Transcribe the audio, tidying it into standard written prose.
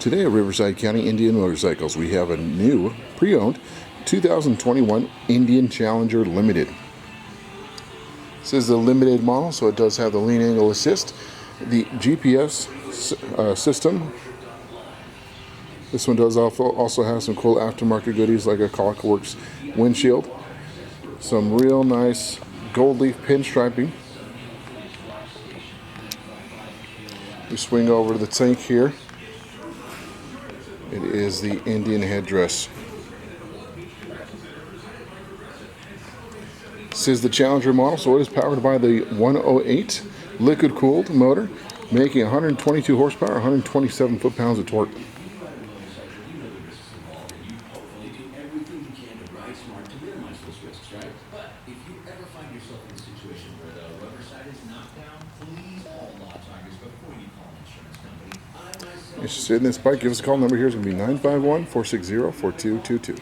Today at Riverside County Indian Motorcycles, we have a new pre-owned 2021 Indian Challenger Limited. This is the limited model, so it does have the lean angle assist, the GPS system. This one does also have some cool aftermarket goodies like a Clockworks windshield, some real nice gold leaf pinstriping. We swing over to the tank here. It is the Indian headdress. This is the Challenger model, so it is powered by the 108 liquid-cooled motor, making 122 horsepower, 127 foot-pounds of torque. Interested in this bike? Give us a call. Number here is going to be 951-460-4222.